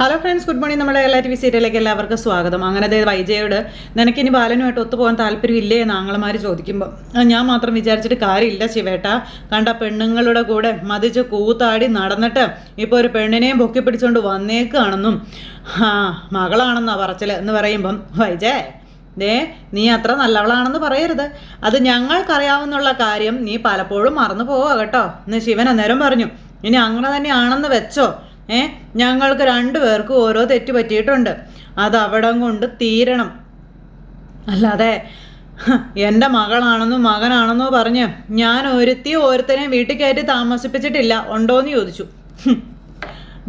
Hello friends, good morning. നമ്മുടെ എല്ലാ TV സീരിയലിലേക്ക് എല്ലാവർക്കും സ്വാഗതം. അങ്ങനെ വൈജയോട് നിനക്കിനി ബാലനുമായിട്ട് ഒത്തുപോകാൻ താല്പര്യമില്ലേ എന്ന് ആങ്ങളമാർ ചോദിക്കുമ്പോൾ ഞാൻ മാത്രം വിചാരിച്ചിട്ട് കാര്യമില്ല ശിവേട്ട. കണ്ട പെണ്ണുങ്ങളുടെ കൂടെ മതിച്ച് കൂത്താടി നടന്നിട്ട് ഇപ്പോൾ ഒരു പെണ്ണിനെയും പൊക്കി പിടിച്ചുകൊണ്ട് വന്നേക്കാണെന്നും മകളാണെന്നാ പറച്ചിൽ എന്ന് പറയുമ്പം വൈജേ നീ അത്ര നല്ലവളാണെന്ന് പറയരുത്. അത് ഞങ്ങൾക്കറിയാവുന്നുള്ള കാര്യം നീ പലപ്പോഴും മറന്നു പോവുക കേട്ടോ എന്ന് ശിവൻ അന്നേരം പറഞ്ഞു. ഇനി അങ്ങനെ തന്നെയാണെന്ന് വെച്ചോ, ഞങ്ങൾക്ക് രണ്ടുപേർക്കും ഓരോ തെറ്റ് പറ്റിയിട്ടുണ്ട്, അത് അവിടം കൊണ്ട് തീരണം. അല്ലാതെ എൻ്റെ മകളാണെന്നോ മകനാണെന്നോ പറഞ്ഞ് ഞാൻ ഒരുത്തനെയും വീട്ടിൽ കയറ്റി താമസിപ്പിച്ചിട്ടില്ല, ഉണ്ടോയെന്ന് ചോദിച്ചു.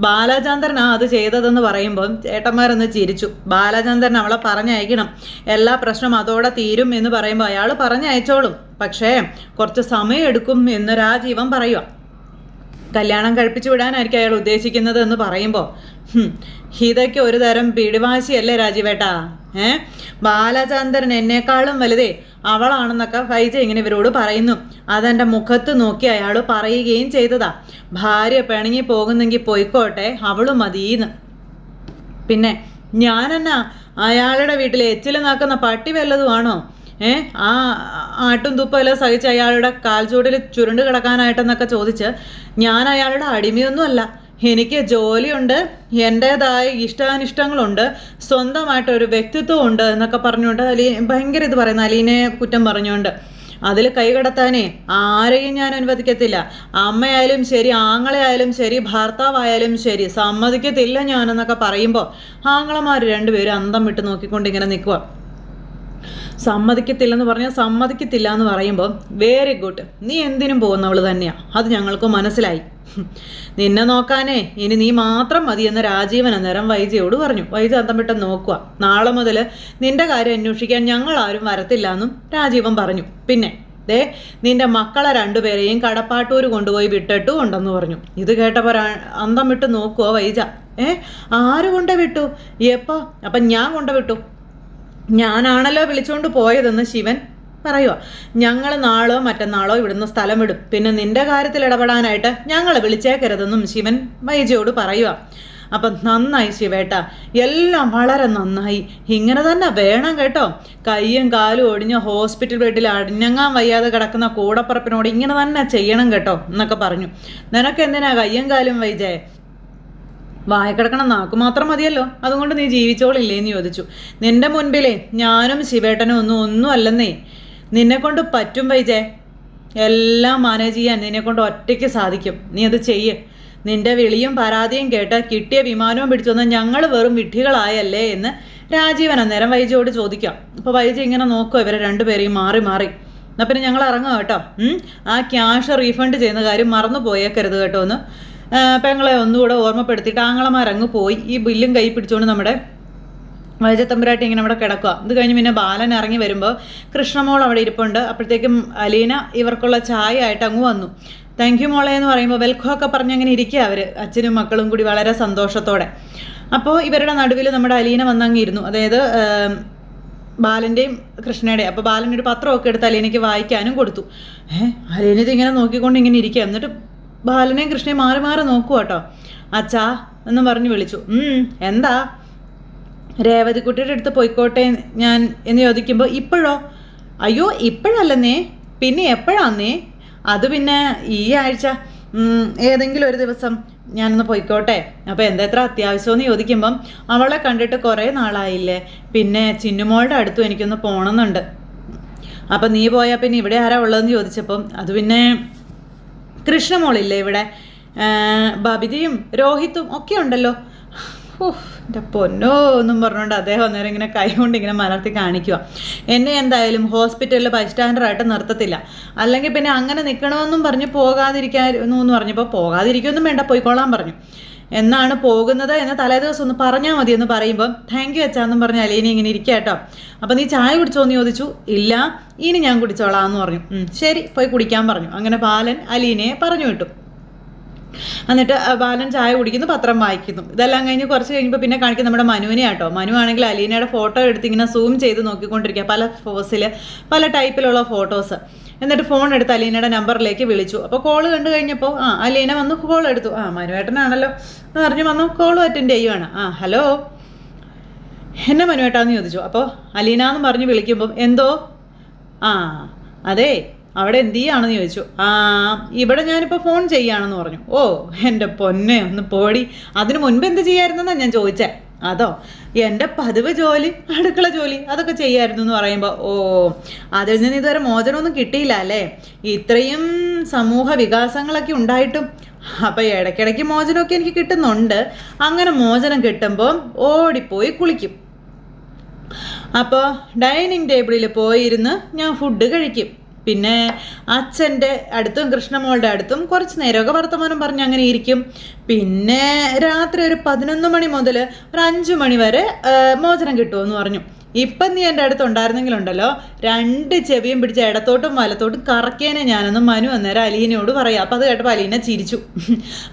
ബാലചന്ദ്രനാ അത് ചെയ്തതെന്ന് പറയുമ്പം ചേട്ടന്മാരൊന്ന് ചിരിച്ചു. ബാലചന്ദ്രൻ അവളെ പറഞ്ഞയക്കണം, എല്ലാ പ്രശ്നം അതോടെ തീരും എന്ന് പറയുമ്പോൾ അയാൾ പറഞ്ഞയച്ചോളും, പക്ഷേ കുറച്ച് സമയം എടുക്കും എന്ന് രാജീവൻ പറയുക. കല്യാണം കഴിപ്പിച്ചു വിടാനായിരിക്കും അയാൾ ഉദ്ദേശിക്കുന്നത് എന്ന് പറയുമ്പോൾ ഇതൊക്കെ ഒരു തരം പിടിവാശിയല്ലേ രാജീവേട്ടാ? ബാലചന്ദ്രൻ എന്നെക്കാളും വലുതേ അവളാണെന്നൊക്കെ വൈജ ഇങ്ങനെ ഇവരോട് പറയുന്നു. അതെൻ്റെ മുഖത്ത് നോക്കി അയാൾ പറയുകയും ചെയ്തതാ. ഭാര്യ പിണങ്ങി പോകുന്നെങ്കിൽ പോയിക്കോട്ടെ, അവള് മതിയെന്ന്. പിന്നെ ഞാനെന്നാ അയാളുടെ വീട്ടിൽ എച്ചിൽ നാക്കുന്ന പട്ടി വല്ലതുമാണോ? ആ ആട്ടും തുപ്പെല്ലാം സഹിച്ച് അയാളുടെ കാൽച്ചൂടിൽ ചുരുണ്ട് കിടക്കാനായിട്ടെന്നൊക്കെ ചോദിച്ച് ഞാൻ അയാളുടെ അടിമയൊന്നുമല്ല. എനിക്ക് ജോലിയുണ്ട്, എൻ്റേതായ ഇഷ്ടാനിഷ്ടങ്ങളുണ്ട്, സ്വന്തമായിട്ടൊരു വ്യക്തിത്വം ഉണ്ട് എന്നൊക്കെ പറഞ്ഞുകൊണ്ട് ഭയങ്കര ഇത് പറയുന്ന അലീനെ കുറ്റം പറഞ്ഞുകൊണ്ട് അതിൽ കൈകടത്താനേ ആരെയും ഞാൻ അനുവദിക്കത്തില്ല. അമ്മയായാലും ശരി, ആങ്ങളെയായാലും ശരി, ഭർത്താവായാലും ശരി, സമ്മതിക്കത്തില്ല ഞാനെന്നൊക്കെ പറയുമ്പോൾ ആങ്ങളമാർ രണ്ടുപേരും അന്തം വിട്ട് നോക്കിക്കൊണ്ട് ഇങ്ങനെ നിൽക്കുക. സമ്മതിക്കത്തില്ലെന്ന് പറഞ്ഞാൽ സമ്മതിക്കത്തില്ല എന്ന് പറയുമ്പോൾ വെരി ഗുഡ്, നീ എന്തിനും പോകുന്നവൾ തന്നെയാണ്, അത് ഞങ്ങൾക്ക് മനസ്സിലായി. നിന്നെ നോക്കാനേ ഇനി നീ മാത്രം മതി എന്ന് രാജീവൻ അന്നേരം വൈജയോട് പറഞ്ഞു. വൈജ അന്തം വിട്ട് നോക്കുക. നാളെ മുതൽ നിന്റെ കാര്യം അന്വേഷിക്കാൻ ഞങ്ങൾ ആരും വരത്തില്ല എന്നും രാജീവൻ പറഞ്ഞു. പിന്നെ നിന്റെ മക്കളെ രണ്ടുപേരെയും കടപ്പാട്ടൂർ കൊണ്ടുപോയി വിട്ടിട്ടും ഉണ്ടെന്ന് പറഞ്ഞു. ഇത് കേട്ടപ്പോൾ അന്തം വിട്ട് നോക്കുവോ വൈജ. ആര് കൊണ്ട് വിട്ടു? എപ്പോ? അപ്പം ഞാൻ കൊണ്ടുവിട്ടു, ഞാനാണല്ലോ വിളിച്ചുകൊണ്ട് പോയതെന്ന് ശിവൻ പറയുക. ഞങ്ങൾ നാളോ മറ്റന്നാളോ ഇവിടുന്ന് സ്ഥലം വിടും, പിന്നെ നിന്റെ കാര്യത്തിൽ ഇടപെടാനായിട്ട് ഞങ്ങളെ വിളിച്ചേക്കരുതെന്നും ശിവൻ വൈജയോട് പറയുക. അപ്പം നന്നായി ശിവേട്ട, എല്ലാം വളരെ നന്നായി, ഇങ്ങനെ തന്നെ വേണം കേട്ടോ. കയ്യും കാലും ഒടിഞ്ഞ ഹോസ്പിറ്റൽ ബെഡിൽ അടിഞ്ഞങ്ങാൻ വയ്യാതെ കിടക്കുന്ന കൂടപ്പറപ്പിനോട് ഇങ്ങനെ തന്നെ ചെയ്യണം കേട്ടോ എന്നൊക്കെ പറഞ്ഞു. നിനക്ക് എന്തിനാ കയ്യും കാലും വൈജേ? വായക്കിടക്കണം നാക്ക് മാത്രം മതിയല്ലോ, അതുകൊണ്ട് നീ ജീവിച്ചോളില്ലേന്ന് ചോദിച്ചു. നിന്റെ മുൻപിലേ ഞാനും ശിവേട്ടനും ഒന്നും അല്ലെന്നേ. നിന്നെക്കൊണ്ട് പറ്റും വൈജേ, എല്ലാം മാനേജ് ചെയ്യാൻ നിന്നെക്കൊണ്ട് ഒറ്റയ്ക്ക് സാധിക്കും. നീ അത് ചെയ്യ്. നിന്റെ വിളിയും പരാതിയും കേട്ട് കിട്ടിയ വിമാനവും പിടിച്ചൊന്ന് ഞങ്ങൾ വെറും വിഡ്ഢികളായല്ലേ എന്ന് രാജീവൻ അന്നേരം വൈജയോട് ചോദിക്കാം. അപ്പോൾ വൈജ ഇങ്ങനെ നോക്കുക ഇവരെ രണ്ടുപേരെയും മാറി മാറി. എന്നാൽ പിന്നെ ഞങ്ങൾ ഇറങ്ങുക കേട്ടോ, ആ ക്യാഷ് റീഫണ്ട് ചെയ്യുന്ന കാര്യം മറന്നു പോയേക്കരുത് കേട്ടോ എന്ന് പെങ്ങളെ ഒന്നുകൂടെ ഓർമ്മപ്പെടുത്തിയിട്ട് ആങ്ങളമാരങ്ങ് പോയി. ഈ ബില്ലും കൈ പിടിച്ചുകൊണ്ട് നമ്മുടെ വൈജത്തമ്പുരാട്ടി ഇങ്ങനെ അവിടെ കിടക്കുക. ഇത് കഴിഞ്ഞ് പിന്നെ ബാലൻ ഇറങ്ങി വരുമ്പോൾ കൃഷ്ണമോൾ അവിടെ ഇരിപ്പുണ്ട്. അപ്പോഴത്തേക്കും അലീന ഇവർക്കുള്ള ചായ ആയിട്ട് അങ്ങ് വന്നു. താങ്ക് യു മോളെ എന്ന് പറയുമ്പോൾ വെൽക്കം ഒക്കെ പറഞ്ഞ് അങ്ങനെ ഇരിക്കുക അവർ, അച്ഛനും മക്കളും കൂടി വളരെ സന്തോഷത്തോടെ. അപ്പോൾ ഇവരുടെ നടുവിൽ നമ്മുടെ അലീന വന്നങ്ങിരുന്നു, അതായത് ബാലൻ്റെയും കൃഷ്ണയുടെയും. അപ്പോൾ ബാലനൊരു പത്രമൊക്കെ എടുത്ത് അലീനയ്ക്ക് വായിക്കാനും കൊടുത്തു. അലീന ഇതിങ്ങനെ നോക്കിക്കൊണ്ട് ഇങ്ങനെ ഇരിക്കുക. എന്നിട്ട് ബാലനെയും കൃഷ്ണയും മാറി മാറി നോക്കുക കേട്ടോ. അച്ഛാ എന്ന് പറഞ്ഞ് വിളിച്ചു. എന്താ? രേവതിക്കുട്ടിയുടെ അടുത്ത് പോയിക്കോട്ടെ ഞാൻ എന്ന് ചോദിക്കുമ്പോൾ ഇപ്പോഴോ? അയ്യോ ഇപ്പോഴല്ലെന്നേ, പിന്നെ എപ്പോഴാന്നേ? അത് പിന്നെ ഈ ആഴ്ച ഏതെങ്കിലും ഒരു ദിവസം ഞാനൊന്ന് പോയിക്കോട്ടെ. അപ്പോൾ എത്ര അത്യാവശ്യമെന്ന് ചോദിക്കുമ്പം അവളെ കണ്ടിട്ട് കുറേ നാളായില്ലേ, പിന്നെ ചിന്നുമോളുടെ അടുത്തും എനിക്കൊന്ന് പോകണമെന്നുണ്ട്. അപ്പം നീ പോയാൽ പിന്നെ ഇവിടെ ആരാ ഉള്ളതെന്ന് ചോദിച്ചപ്പം അത് പിന്നെ കൃഷ്ണമോളില്ലേ ഇവിടെ, ബബിതയും രോഹിത്തും ഒക്കെ ഉണ്ടല്ലോ. എൻ്റെ പൊന്നോ എന്നും പറഞ്ഞുകൊണ്ട് അദ്ദേഹം അന്നേരം ഇങ്ങനെ കൈ കൊണ്ട് ഇങ്ങനെ മലർത്തി കാണിക്കുക. എന്നെ എന്തായാലും ഹോസ്പിറ്റലിൽ ബൈസ്റ്റാൻഡറായിട്ട് നിർത്തത്തില്ല, അല്ലെങ്കിൽ പിന്നെ അങ്ങനെ നിൽക്കണമെന്നും പറഞ്ഞ് പോകാതിരിക്കാമെന്ന് പറഞ്ഞപ്പോൾ പോകാതിരിക്കുമൊന്നും വേണ്ട, പോയിക്കോളാൻ പറഞ്ഞു. എന്നാണ് പോകുന്നത് എന്ന് തലേദിവസം ഒന്ന് പറഞ്ഞാൽ മതി എന്ന് പറയുമ്പോൾ താങ്ക് യു അച്ഛാന്നും പറഞ്ഞ് അലീന ഇങ്ങനെ ഇരിക്കുക കേട്ടോ. അപ്പം നീ ചായ കുടിച്ചോന്ന് ചോദിച്ചു. ഇല്ല, ഇനി ഞാൻ കുടിച്ചോളാം എന്ന് പറഞ്ഞു. ശരി പോയി കുടിക്കാൻ പറഞ്ഞു. അങ്ങനെ ബാലൻ അലീനയെ പറഞ്ഞു വിട്ടു. എന്നിട്ട് ബാലൻ ചായ കുടിക്കുന്നു, പത്രം വായിക്കുന്നു. ഇതെല്ലാം കഴിഞ്ഞ് കുറച്ച് കഴിഞ്ഞപ്പോൾ പിന്നെ കാണിക്കും നമ്മുടെ മനുവിനെ ആട്ടോ. മനു ആണെങ്കിൽ അലീനയുടെ ഫോട്ടോ എടുത്ത് ഇങ്ങനെ സൂം ചെയ്ത് നോക്കിക്കൊണ്ടിരിക്കുക, പല പോസിൽ പല ടൈപ്പിലുള്ള ഫോട്ടോസ്. എന്നിട്ട് ഫോൺ എടുത്ത് അലീനയുടെ നമ്പറിലേക്ക് വിളിച്ചു. അപ്പോൾ കോൾ കണ്ടു കഴിഞ്ഞപ്പോൾ അലീന വന്നു കോൾ എടുത്തു. മനുവേട്ടനാണല്ലോ എന്ന് പറഞ്ഞ് വന്നു കോളും അറ്റൻഡ് ചെയ്യുവാണ്. ഹലോ എന്നെ മനുവേട്ടാന്ന് ചോദിച്ചു. അപ്പോൾ അലീന എന്ന് പറഞ്ഞ് വിളിക്കുമ്പം എന്തോ അതെ അവിടെ എന്ത് ചെയ്യാണെന്ന് ചോദിച്ചു. ഇവിടെ ഞാനിപ്പോൾ ഫോൺ ചെയ്യാണെന്ന് പറഞ്ഞു. ഓ എൻ്റെ പൊന്നെ ഒന്ന് പോടി, അതിന് മുൻപ് എന്ത് ചെയ്യായിരുന്നെന്നാണ് ഞാൻ ചോദിച്ചേ. അതോ എൻ്റെ പതിവ് ജോലി, അടുക്കള ജോലി അതൊക്കെ ചെയ്യായിരുന്നു എന്ന് പറയുമ്പോൾ അതിൽ നിന്ന് ഇതുവരെ മോചനമൊന്നും കിട്ടിയില്ല അല്ലേ? ഇത്രയും സമൂഹ വികാസങ്ങളൊക്കെ ഉണ്ടായിട്ടും. അപ്പം ഇടയ്ക്കിടയ്ക്ക് മോചനമൊക്കെ എനിക്ക് കിട്ടുന്നുണ്ട്. അങ്ങനെ മോചനം കിട്ടുമ്പോൾ ഓടിപ്പോയി കുളിക്കും. അപ്പോൾ ഡൈനിങ് ടേബിളിൽ പോയിരുന്ന് ഞാൻ ഫുഡ് കഴിക്കും. പിന്നെ അച്ഛൻ്റെ അടുത്തും കൃഷ്ണമോളുടെ അടുത്തും കുറച്ച് നേരമൊക്കെ വർത്തമാനം പറഞ്ഞ് അങ്ങനെ ഇരിക്കും. പിന്നെ രാത്രി ഒരു 11 മണി മുതൽ ഒരു 5 മണി വരെ മോചനം കിട്ടുമെന്ന് പറഞ്ഞു. ഇപ്പം നീ എൻ്റെ അടുത്തുണ്ടായിരുന്നെങ്കിലുണ്ടല്ലോ 2 ചെവിയും പിടിച്ച ഇടത്തോട്ടും വലത്തോട്ടും കറക്കേനെ ഞാനെന്ന് മനു അന്നേരം അലീനയോട് പറയാം. അപ്പം അത് കേട്ടപ്പോൾ അലീന ചിരിച്ചു.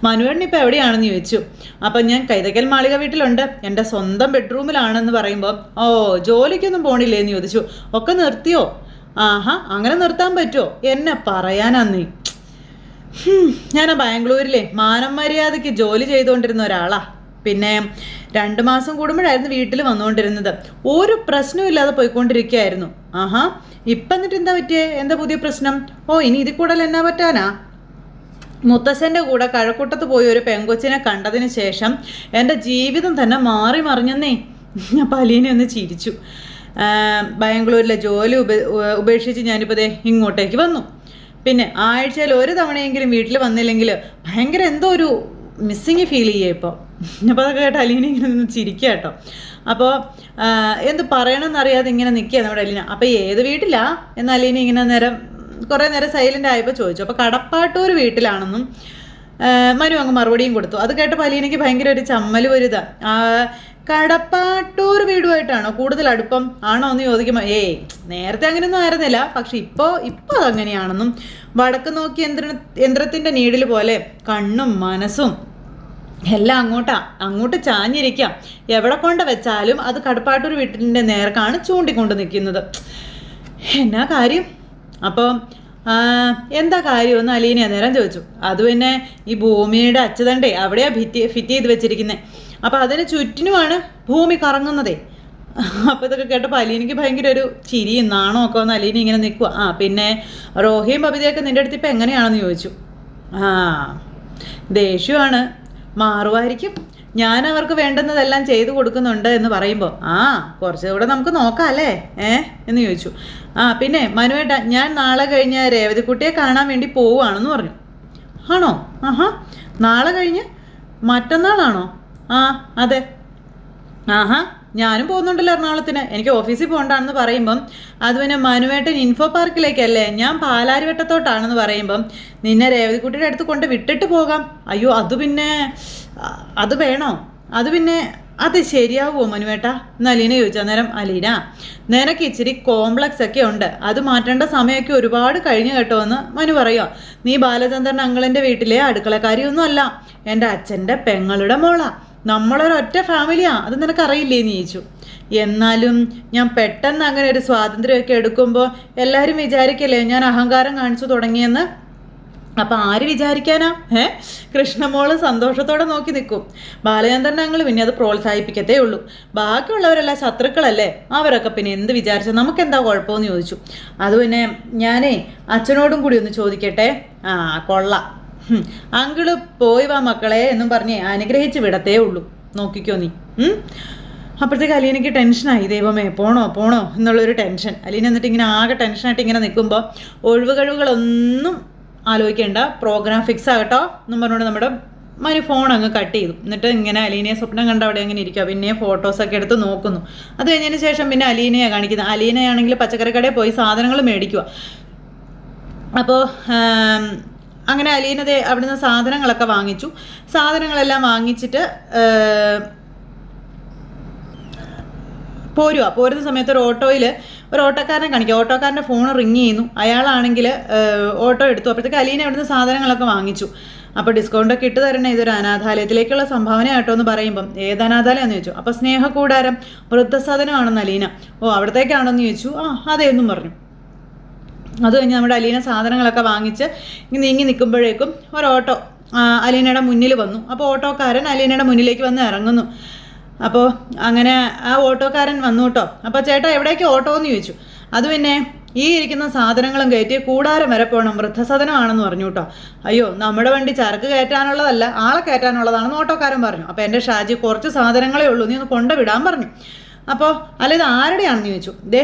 മനുവേട്ടൻ ഇപ്പം എവിടെയാണെന്ന് ചോദിച്ചു. അപ്പം ഞാൻ കൈതക്കൽ മാളിക വീട്ടിലുണ്ട്, എൻ്റെ സ്വന്തം ബെഡ്റൂമിലാണെന്ന് പറയുമ്പോൾ ജോലിക്കൊന്നും പോണില്ലേന്ന് ചോദിച്ചു. ഒക്കെ നിർത്തിയോ? അങ്ങനെ നിർത്താൻ പറ്റുമോ? എന്നെ പറയാനാ നീ. ഞാൻ ബാംഗ്ലൂരിലെ മാനം മര്യാദയ്ക്ക് ജോലി ചെയ്തുകൊണ്ടിരുന്ന ഒരാളാ. പിന്നെ 2 മാസം കൂടുമ്പോഴായിരുന്നു വീട്ടിൽ വന്നുകൊണ്ടിരുന്നത്. ഒരു പ്രശ്നവും ഇല്ലാതെ പോയിക്കൊണ്ടിരിക്കുകയായിരുന്നു. ഇപ്പം എന്നിട്ട് എന്താ പറ്റിയേ? എന്താ പുതിയ പ്രശ്നം? ഇനി ഇതിൽ കൂടുതൽ എന്നാ പറ്റാനാ? മുത്തശ്ശൻ്റെ കൂടെ കഴക്കൂട്ടത്ത് പോയി ഒരു പെങ്കൊച്ചിനെ കണ്ടതിന് ശേഷം എൻ്റെ ജീവിതം തന്നെ മാറി മറിഞ്ഞെന്നേ. ഞാൻ അലീനെ ഒന്ന് ചിരിച്ചു. ബാംഗ്ലൂരിലെ ജോലി ഉപേക്ഷിച്ച് ഞാനിപ്പോൾ ഇങ്ങോട്ടേക്ക് വന്നു. പിന്നെ ആഴ്ചയിൽ ഒരു തവണയെങ്കിലും വീട്ടിൽ വന്നില്ലെങ്കിൽ ഭയങ്കര എന്തോ ഒരു മിസ്സിങ് ഫീൽ ചെയ്യുക ഇപ്പോൾ. അപ്പോൾ അതൊക്കെ കേട്ടോ അലീന ഇങ്ങനെ നിന്ന് ചിരിക്കുക കേട്ടോ. അപ്പോൾ എന്ത് പറയണമെന്നറിയാതെ ഇങ്ങനെ നിൽക്കുക നമ്മുടെ അലീന. അപ്പോൾ ഏത് വീട്ടിലാ എന്ന് അലീന ഇങ്ങനെ കുറേ നേരം സൈലൻ്റ് ആയപ്പോൾ ചോദിച്ചു. അപ്പോൾ കടപ്പാട്ടൂർ വീട്ടിലാണെന്നും മനു അങ്ങ് മറുപടിയും കൊടുത്തു. അത് കേട്ടപ്പോൾ അലീനയ്ക്ക് ഭയങ്കര ഒരു ചമ്മൽ വരുതാ. കടപ്പാട്ടൂർ വീടുമായിട്ടാണോ കൂടുതൽ അടുപ്പം ആണോ എന്ന് ചോദിക്കുമ്പോൾ നേരത്തെ അങ്ങനെയൊന്നും ആയിരുന്നില്ല, പക്ഷെ ഇപ്പോൾ അതങ്ങനെയാണെന്നും വടക്ക് നോക്കി യന്ത്രത്തിൻ്റെ നീഡിൽ പോലെ കണ്ണും മനസ്സും എല്ലാം അങ്ങോട്ട് ചാഞ്ഞിരിക്കാം. എവിടെ കൊണ്ട് വെച്ചാലും അത് കടപ്പാട്ടൂർ വീട്ടിൻ്റെ നേർക്കാണ് ചൂണ്ടിക്കൊണ്ട് നിൽക്കുന്നത്. എന്നാ കാര്യം? അപ്പോൾ എന്താ കാര്യമെന്ന് അലീന നേരം ചോദിച്ചു. അത് പിന്നെ ഈ ഭൂമിയുടെ അച്ചുതണ്ടേ അവിടെയാണ് ഫിറ്റ് ചെയ്ത് വെച്ചിരിക്കുന്നത്. അപ്പോൾ അതിന് ചുറ്റിനുമാണ് ഭൂമി കറങ്ങുന്നതേ. അപ്പോൾ ഇതൊക്കെ കേട്ടപ്പോൾ അലീനയ്ക്ക് ഭയങ്കര ഒരു ചിരിയും നാണോ ഒക്കെ വന്ന് അലീന ഇങ്ങനെ നിൽക്കുക. പിന്നെ റോഹിയും ബബിതയൊക്കെ നിൻ്റെ അടുത്ത് ഇപ്പം എങ്ങനെയാണെന്ന് ചോദിച്ചു. ദേഷ്യമാണ്, മാറുമായിരിക്കും. ഞാൻ അവർക്ക് വേണ്ടുന്നതെല്ലാം ചെയ്തു കൊടുക്കുന്നുണ്ട് എന്ന് പറയുമ്പോൾ കുറച്ചുകൂടെ നമുക്ക് നോക്കാം അല്ലേ എന്ന് ചോദിച്ചു. പിന്നെ മനുവേട്ട, ഞാൻ നാളെ കഴിഞ്ഞ് രേവതിക്കുട്ടിയെ കാണാൻ വേണ്ടി പോവുകയാണെന്ന് പറഞ്ഞു. ആണോ? നാളെ കഴിഞ്ഞ് മറ്റന്നാളാണോ? അതെ. ഞാനും പോകുന്നുണ്ടല്ലോ എറണാകുളത്തിന്, എനിക്ക് ഓഫീസിൽ പോകണ്ടാണെന്ന് പറയുമ്പം അത് പിന്നെ മനുവേട്ടൻ ഇൻഫോ പാർക്കിലേക്കല്ലേ, ഞാൻ പാലാരിവട്ടത്തോട്ടാണെന്ന് പറയുമ്പം നിന്നെ രേവതിക്കുട്ടിയുടെ അടുത്ത് കൊണ്ട് വിട്ടിട്ട് പോകാം. അയ്യോ അത് വേണോ? അത് ശരിയാവുമോ മനുവേട്ട എന്ന് അലീന ചോദിച്ചു. അന്നേരം അലീന, നിനക്ക് ഇച്ചിരി കോംപ്ലക്സ് ഒക്കെ ഉണ്ട്, അത് മാറ്റേണ്ട സമയമൊക്കെ ഒരുപാട് കഴിഞ്ഞു കേട്ടോ എന്ന് മനു പറയുക. നീ ബാലചന്ദ്രൻ അങ്കിളിൻ്റെ വീട്ടിലെ അടുക്കളക്കാരിയൊന്നും അല്ല, എൻ്റെ അച്ഛൻ്റെ പെങ്ങളുടെ മോളാ. നമ്മളൊരൊറ്റ ഫാമിലിയാ, അത് നിനക്കറിയില്ലേ എന്ന് ചോദിച്ചു. എന്നാലും ഞാൻ പെട്ടെന്ന് അങ്ങനെ ഒരു സ്വാതന്ത്ര്യമൊക്കെ എടുക്കുമ്പോൾ എല്ലാവരും വിചാരിക്കല്ലേ ഞാൻ അഹങ്കാരം കാണിച്ചു തുടങ്ങിയെന്ന്. അപ്പം ആര് വിചാരിക്കാനാ? കൃഷ്ണമോള് സന്തോഷത്തോടെ നോക്കി നിൽക്കും. ബാലചന്ദ്രൻ അങ്കിൾ പിന്നെ അത് പ്രോത്സാഹിപ്പിക്കത്തേ ഉള്ളൂ. ബാക്കിയുള്ളവരെല്ലാം ശത്രുക്കളല്ലേ, അവരൊക്കെ പിന്നെ എന്ത് വിചാരിച്ചാൽ നമുക്കെന്താ കുഴപ്പമെന്ന് ചോദിച്ചു. അത് പിന്നെ ഞാനേ അച്ഛനോടും കൂടി ഒന്ന് ചോദിക്കട്ടെ. കൊള്ളാം, അങ്കിള് പോയി വാ മക്കളെ എന്നും പറഞ്ഞ് അനുഗ്രഹിച്ച് വിടത്തേ ഉള്ളൂ, നോക്കിക്കോ നീ. അപ്പോഴത്തേക്ക് അലീനയ്ക്ക് ടെൻഷനായി. ദൈവമേ, പോണോ എന്നുള്ളൊരു ടെൻഷൻ. അലീന എന്നിട്ട് ഇങ്ങനെ ആകെ ടെൻഷനായിട്ട് ഇങ്ങനെ നിൽക്കുമ്പോൾ ഒഴിവുകഴിവുകളൊന്നും ആലോചിക്കേണ്ട, പ്രോഗ്രാം ഫിക്സ് ആകട്ടോ എന്നും പറഞ്ഞുകൊണ്ട് നമ്മുടെ മനു ഫോൺ അങ്ങ് കട്ട് ചെയ്തു. എന്നിട്ട് ഇങ്ങനെ അലീനയെ സ്വപ്നം കണ്ട അവിടെ അങ്ങനെ ഇരിക്കുക. പിന്നെ ഫോട്ടോസൊക്കെ എടുത്ത് നോക്കുന്നു. അത് കഴിഞ്ഞതിന് ശേഷം പിന്നെ അലീനയെ കാണിക്കുന്നത്. അലീനയാണെങ്കിൽ പച്ചക്കറി കടയിൽ പോയി സാധനങ്ങൾ മേടിക്കുക. അപ്പോൾ അങ്ങനെ അലീനതെ അവിടുന്ന് സാധനങ്ങളൊക്കെ വാങ്ങിച്ചു. സാധനങ്ങളെല്ലാം വാങ്ങിച്ചിട്ട് പോരുന്ന സമയത്ത് ഒരു ഓട്ടോക്കാരനെ കാണിക്കുക. ഓട്ടോക്കാരൻ്റെ ഫോൺ റിങ് ചെയ്യുന്നു. അയാളാണെങ്കിൽ ഓട്ടോ എടുത്തു. അപ്പോഴത്തേക്ക് അലീന അവിടുന്ന് സാധനങ്ങളൊക്കെ വാങ്ങിച്ചു. അപ്പോൾ ഡിസ്കൗണ്ടൊക്കെ ഇട്ട് തരണേ, ഇതൊരു അനാഥാലയത്തിലേക്കുള്ള സംഭാവന ആട്ടോ എന്ന് പറയുമ്പം ഏത് അനാഥാലയമെന്ന് ചോദിച്ചു. അപ്പോൾ സ്നേഹകൂടാരം വൃദ്ധസദനമാണെന്ന് അലീന. അവിടത്തേക്കാണോ എന്ന് ചോദിച്ചു. അതെന്നും പറഞ്ഞു. അത് കഴിഞ്ഞ് നമ്മുടെ അലീന സാധനങ്ങളൊക്കെ വാങ്ങിച്ച് നീങ്ങി നിൽക്കുമ്പോഴേക്കും ഒരു ഓട്ടോ അലീനയുടെ മുന്നിൽ വന്നു. അപ്പോൾ ഓട്ടോക്കാരൻ അലീനയുടെ മുന്നിലേക്ക് വന്ന് ഇറങ്ങുന്നു. അപ്പോൾ അങ്ങനെ ആ ഓട്ടോക്കാരൻ വന്നു കേട്ടോ. അപ്പോൾ ചേട്ടാ എവിടേക്ക് ഓട്ടോ എന്ന് ചോദിച്ചു. അത് പിന്നെ ഈ ഇരിക്കുന്ന സാധനങ്ങളും കയറ്റി കൂടാരം വരെ പോകണം, വൃദ്ധസദനമാണെന്ന് പറഞ്ഞു കേട്ടോ. അയ്യോ, നമ്മുടെ വണ്ടി ചരക്ക് കയറ്റാനുള്ളതല്ല, ആളെ കയറ്റാനുള്ളതാണെന്ന് ഓട്ടോക്കാരൻ പറഞ്ഞു. അപ്പോൾ എൻ്റെ ഷാജി കുറച്ച് സാധനങ്ങളേ ഉള്ളൂ, നീ ഒന്ന് കൊണ്ടുവിടാൻ പറഞ്ഞു. അപ്പോൾ അല്ല ഇത് ആരുടെയാണെന്ന് ചോദിച്ചു.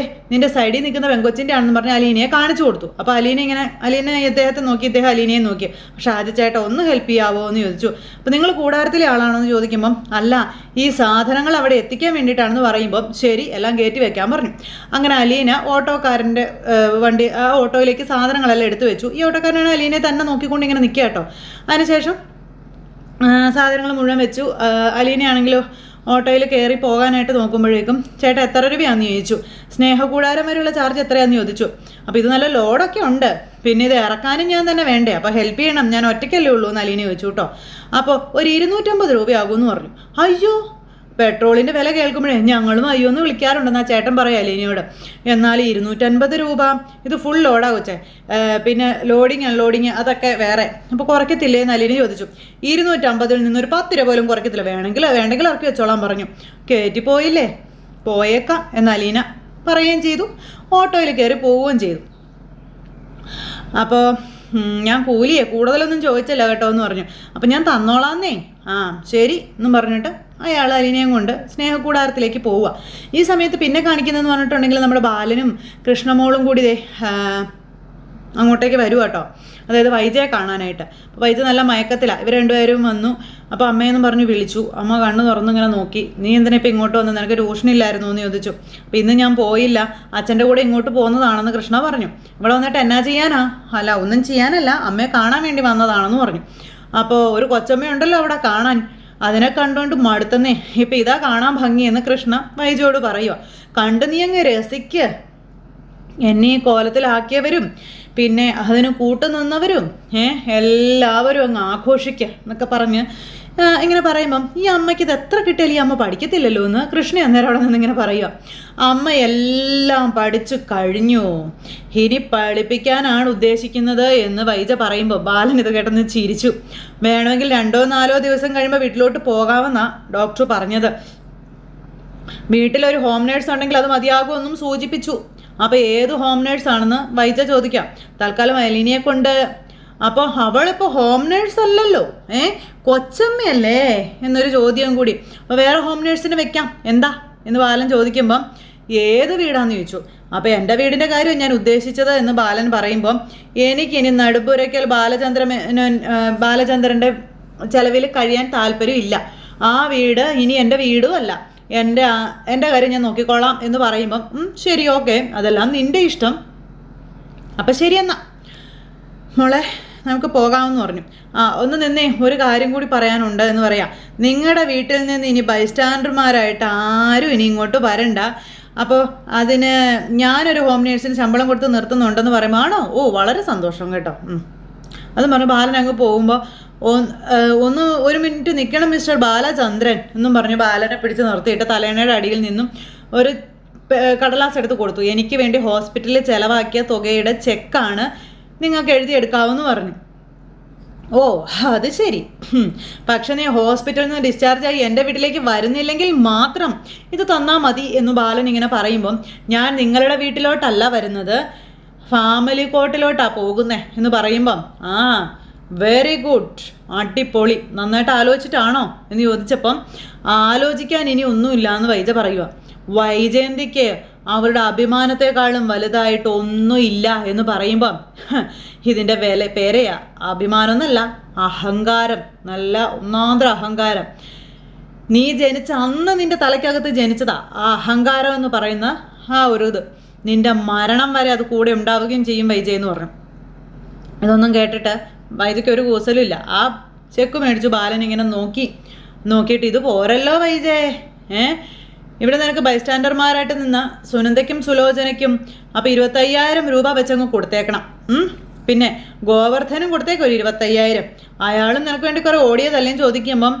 നിന്റെ സൈഡിൽ നിൽക്കുന്ന പെങ്കൊച്ചിൻ്റെ ആണെന്ന് പറഞ്ഞ് അലീനയെ കാണിച്ചു കൊടുത്തു. അപ്പോൾ അലീന ഇദ്ദേഹത്തെ നോക്കി, ഇദ്ദേഹം അലീനയെ നോക്കി. ഷാജി ചേട്ടാ ഒന്ന് ഹെൽപ്പ് ചെയ്യാവോ എന്ന് ചോദിച്ചു. അപ്പോൾ നിങ്ങൾ കൂടാരത്തിലെ ആളാണോ എന്ന് ചോദിക്കുമ്പം അല്ല, ഈ സാധനങ്ങൾ അവിടെ എത്തിക്കാൻ വേണ്ടിയിട്ടാണെന്ന് പറയുമ്പം ശരി എല്ലാം കയറ്റി വെക്കാൻ പറഞ്ഞു. അങ്ങനെ അലീന ഓട്ടോക്കാരൻ്റെ വണ്ടി ആ ഓട്ടോയിലേക്ക് സാധനങ്ങളെല്ലാം എടുത്തു വെച്ചു. ഈ ഓട്ടോക്കാരനാണ് അലീനയെ തന്നെ നോക്കിക്കൊണ്ട് ഇങ്ങനെ നിൽക്കുക കേട്ടോ. അതിനുശേഷം സാധനങ്ങൾ മുഴുവൻ വെച്ചു. അലീനയാണെങ്കിലോ ഓട്ടോയിൽ കയറി പോകാനായിട്ട് നോക്കുമ്പോഴേക്കും ചേട്ടാ എത്ര രൂപയാണെന്ന് ചോദിച്ചു. സ്നേഹകൂടാരം വരെയുള്ള ചാർജ് എത്രയാണെന്ന് ചോദിച്ചു. അപ്പോൾ ഇത് നല്ല ലോഡൊക്കെ ഉണ്ട്, പിന്നെ ഇത് ഇറക്കാനും ഞാൻ തന്നെ വേണ്ടേ, അപ്പോൾ ഹെൽപ്പ് ചെയ്യണം, ഞാൻ ഒറ്റയ്ക്കല്ലേ ഉള്ളൂ എന്ന് അലീന ചോദിച്ചു കേട്ടോ. അപ്പോൾ ഒരു 250 രൂപയാകുമെന്ന് പറഞ്ഞു. അയ്യോ, പെട്രോളിൻ്റെ വില കേൾക്കുമ്പോഴേ ഞങ്ങളും അയ്യോ എന്ന് വിളിക്കാറുണ്ടെന്നാ ചേട്ടൻ പറയാം അലീനയോട്. എന്നാൽ 250 രൂപ ഇത് ഫുൾ ലോഡാ കൊച്ചേ, പിന്നെ ലോഡിങ് അൺലോഡിങ് അതൊക്കെ വേറെ, അപ്പോൾ കുറയ്ക്കത്തില്ലേ എന്ന് അലീന ചോദിച്ചു. 250-ൽ നിന്നൊരു 10 രൂപ പോലും കുറയ്ക്കത്തില്ല, വേണ്ടെങ്കിൽ ഇറക്കി വെച്ചോളാൻ പറഞ്ഞു. കയറ്റി പോയില്ലേ, പോയേക്കാം എന്ന് അലീന പറയുകയും ചെയ്തു. ഓട്ടോയിൽ കയറി പോവുകയും ചെയ്തു. അപ്പോൾ ഞാൻ കൂലിയെ കൂടുതലൊന്നും ചോദിച്ചില്ല കേട്ടോ എന്ന് പറഞ്ഞു. അപ്പം ഞാൻ തന്നോളാന്നേ. ശരി എന്നും പറഞ്ഞിട്ട് അയാൾ അലീനയും കൊണ്ട് സ്നേഹകൂടാരത്തിലേക്ക് പോവുക. ഈ സമയത്ത് പിന്നെ കാണിക്കുന്നതെന്ന് പറഞ്ഞിട്ടുണ്ടെങ്കിൽ നമ്മുടെ ബാലനും കൃഷ്ണമോളും കൂടി അങ്ങോട്ടേക്ക് വരും കേട്ടോ. അതായത് വൈജയെ കാണാനായിട്ട്. അപ്പോൾ വൈജ നല്ല മയക്കത്തിലാണ്. ഇവർ രണ്ടുപേരും വന്നു. അപ്പോൾ അമ്മയെന്ന് പറഞ്ഞ് വിളിച്ചു. അമ്മ കണ്ണ് തുറന്നിങ്ങനെ നോക്കി. നീ എന്തിനാ ഇപ്പം ഇങ്ങോട്ട് വന്നു, നിനക്ക് ട്യൂഷനില്ലായിരുന്നു എന്ന് ചോദിച്ചു. അപ്പോൾ ഇന്ന് ഞാൻ പോയില്ല, അച്ഛൻ്റെ കൂടെ ഇങ്ങോട്ട് പോകുന്നതാണെന്ന് കൃഷ്ണ പറഞ്ഞു. ഇവിടെ വന്നിട്ട് എന്നാ ചെയ്യാനാ? അല്ല ഒന്നും ചെയ്യാനല്ല, അമ്മയെ കാണാൻ വേണ്ടി വന്നതാണെന്ന് പറഞ്ഞു. അപ്പോൾ ഒരു കൊച്ചമ്മയുണ്ടല്ലോ അവിടെ കാണാൻ, അതിനെ കണ്ടുകൊണ്ട് മടുത്തന്നേ, ഇപ്പം ഇതാ കാണാൻ ഭംഗിയെന്ന് കൃഷ്ണ വൈജയോട് പറയുക. കണ്ട് നീ അങ്ങ് രസിക്ക്, എന്നെ ഈ കോലത്തിലാക്കിയവരും പിന്നെ അതിന് കൂട്ടുനിന്നവരും എല്ലാവരും അങ്ങ് ആഘോഷിക്കുക എന്നൊക്കെ പറഞ്ഞ് ഇങ്ങനെ പറയുമ്പം ഈ അമ്മയ്ക്ക് ഇത് എത്ര കിട്ടിയാലും ഈ അമ്മ പഠിക്കത്തില്ലല്ലോ എന്ന് കൃഷ്ണ അന്നേരം അവിടെ നിന്ന് ഇങ്ങനെ പറയുക. അമ്മ എല്ലാം പഠിച്ചു കഴിഞ്ഞു, ഇനി പഠിപ്പിക്കാനാണ് ഉദ്ദേശിക്കുന്നത് എന്ന് വൈജ പറയുമ്പോൾ ബാലൻ ഇത് കേട്ടെന്ന് ചിരിച്ചു. വേണമെങ്കിൽ 2-4 ദിവസം കഴിയുമ്പോൾ വീട്ടിലോട്ട് പോകാമെന്നാണ് ഡോക്ടർ പറഞ്ഞത്. വീട്ടിലൊരു ഹോം നേഴ്സ് ഉണ്ടെങ്കിൽ അത് മതിയാകുമെന്നും സൂചിപ്പിച്ചു. അപ്പോൾ ഏത് ഹോം നേഴ്സാണെന്ന് വൈജ ചോദിക്കാം. തൽക്കാലം അലീനയെ കൊണ്ട്. അപ്പോൾ അവളിപ്പോൾ ഹോം നേഴ്സ് അല്ലല്ലോ, കൊച്ചമ്മയല്ലേ എന്നൊരു ചോദ്യം കൂടി. അപ്പോൾ വേറെ ഹോം നേഴ്സിനെ വെക്കാം എന്താ എന്ന് ബാലൻ ചോദിക്കുമ്പം ഏത് വീടാന്ന് ചോദിച്ചു. അപ്പോൾ എൻ്റെ വീടിൻ്റെ കാര്യം ഞാൻ ഉദ്ദേശിച്ചത് എന്ന് ബാലൻ പറയുമ്പം എനിക്കിനി നടുപ്പുരയ്ക്കൽ ബാലചന്ദ്രൻ്റെ ചെലവിൽ കഴിയാൻ താല്പര്യമില്ല. ആ വീട് ഇനി എൻ്റെ വീടും അല്ല, എൻ്റെ കാര്യം ഞാൻ നോക്കിക്കോളാം എന്ന് പറയുമ്പം ശരി ഓക്കെ, അതെല്ലാം നിൻ്റെ ഇഷ്ടം. അപ്പം ശരി എന്നാ മോളെ നമുക്ക് പോകാമെന്ന് പറഞ്ഞു. ഒന്ന് നിന്നേ, ഒരു കാര്യം കൂടി പറയാനുണ്ട് എന്ന് പറയാം. നിങ്ങളുടെ വീട്ടിൽ നിന്ന് ഇനി ബൈസ്റ്റാൻഡർമാരായിട്ട് ആരും ഇനി ഇങ്ങോട്ട് വരണ്ട. അപ്പോൾ അതിന് ഞാനൊരു ഹോം നേഴ്സിന് ശമ്പളം കൊടുത്ത് നിർത്തുന്നുണ്ടെന്ന് പറയുമ്പോൾ ആണോ, വളരെ സന്തോഷം കേട്ടോ. അതും പറഞ്ഞു ബാലൻ അങ്ങ് പോകുമ്പോൾ ഒരു മിനിറ്റ് നിൽക്കണം മിസ്റ്റർ ബാലചന്ദ്രൻ എന്നും പറഞ്ഞു ബാലനെ പിടിച്ച് നിർത്തിയിട്ട് തലേണയുടെ അടിയിൽ നിന്നും ഒരു കടലാസ് എടുത്ത് കൊടുത്തു. എനിക്ക് വേണ്ടി ഹോസ്പിറ്റലിൽ ചിലവാക്കിയ തുകയുടെ ചെക്കാണ്, നിങ്ങൾക്ക് എഴുതിയെടുക്കാമെന്ന് പറഞ്ഞു. അത് ശരി, പക്ഷെ നീ ഹോസ്പിറ്റലിൽ നിന്ന് ഡിസ്ചാർജായി എൻ്റെ വീട്ടിലേക്ക് വരുന്നില്ലെങ്കിൽ മാത്രം ഇത് തന്നാൽ മതി എന്ന് ബാലൻ ഇങ്ങനെ പറയുമ്പം ഞാൻ നിങ്ങളുടെ വീട്ടിലോട്ടല്ല വരുന്നത്, ഫാമിലി കോർട്ടിലോട്ടാണ് പോകുന്നേ എന്ന് പറയുമ്പം വെരി ഗുഡ്, അടിപൊളി, നന്നായിട്ട് ആലോചിച്ചിട്ടാണോ എന്ന് ചോദിച്ചപ്പം ആലോചിക്കാൻ ഇനി ഒന്നുമില്ല എന്ന് വൈജ പറയുക. വൈജയന്തിക്ക് അവരുടെ അഭിമാനത്തെക്കാളും വലുതായിട്ട് ഒന്നുമില്ല എന്ന് പറയുമ്പം ഇതിൻ്റെ പേരെയാ അഭിമാനം എന്നല്ല, അഹങ്കാരം, നല്ല ഒന്നാന്തര അഹങ്കാരം. നീ ജനിച്ച അന്ന് നിൻ്റെ തലയ്ക്കകത്ത് ജനിച്ചതാ ആ അഹങ്കാരം എന്ന് പറയുന്ന ഒരു ഇത്, നിൻ്റെ മരണം വരെ അത് കൂടെ ഉണ്ടാവുകയും ചെയ്യും വൈജയ് എന്ന് പറഞ്ഞു. ഇതൊന്നും കേട്ടിട്ട് വൈജയ്ക്ക് ഒരു കൂസലും ഇല്ല. ആ ചെക്ക് മേടിച്ചു ബാലൻ ഇങ്ങനെ നോക്കിയിട്ട് ഇത് പോരല്ലോ വൈജയ്, ഇവിടെ നിനക്ക് ബൈസ്റ്റാൻഡർമാരായിട്ട് നിന്ന സുനന്ദയ്ക്കും സുലോചനയ്ക്കും അപ്പോൾ 25,000 രൂപ വെച്ചങ്ങ് കൊടുത്തേക്കണം. പിന്നെ ഗോവർദ്ധനും കൊടുത്തേക്ക് ഒരു 25,000. അയാളും നിനക്ക് വേണ്ടി കുറെ ഓടിയതല്ലേന്ന് ചോദിക്കുമ്പം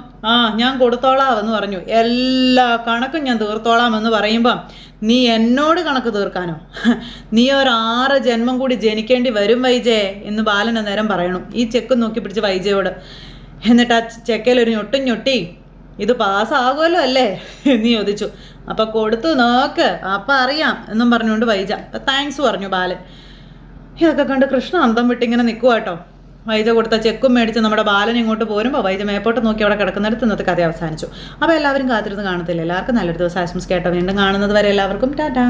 ഞാൻ കൊടുത്തോളാം എന്ന് പറഞ്ഞു. എല്ലാ കണക്കും ഞാൻ തീർത്തോളാം എന്ന് പറയുമ്പം നീ എന്നോട് കണക്ക് തീർക്കാനോ? നീ ഒരു 6 ജന്മം കൂടി ജനിക്കേണ്ടി വരും വൈജയെ എന്ന് ബാലൻ അന്നേരം പറയണു. ഈ ചെക്ക് നോക്കി പിടിച്ച് വൈജയോട്. എന്നിട്ട് ആ ചെക്കയിലൊരു ഞൊട്ടി ഇത് പാസ്സാകുമല്ലോ അല്ലേ എന്ന് ചോദിച്ചു. അപ്പം കൊടുത്തു നോക്ക്, അപ്പം അറിയാം എന്നും പറഞ്ഞുകൊണ്ട് വൈജ താങ്ക്സ് പറഞ്ഞു ബാലൻ. ഇതൊക്കെ കണ്ട് കൃഷ്ണ അന്തം വിട്ടിങ്ങനെ നിൽക്കുക കേട്ടോ. വൈജ കൊടുത്ത ചെക്കും മേടിച്ച് നമ്മുടെ ബാലൻ ഇങ്ങോട്ട് പോരുമ്പോൾ വൈജ മേപ്പോട്ട് നോക്കി അവിടെ കിടക്കുന്നിടത്ത് ഇന്നത്തെ കഥ അവസാനിച്ചു. അപ്പോൾ എല്ലാവരും കാത്തിരുന്ന് കാണത്തില്ല. എല്ലാവർക്കും നല്ലൊരു ദിവസം ആശംസിക്കട്ടോ. വീണ്ടും കാണുന്നത് വരെ എല്ലാവർക്കും ടാറ്റാ.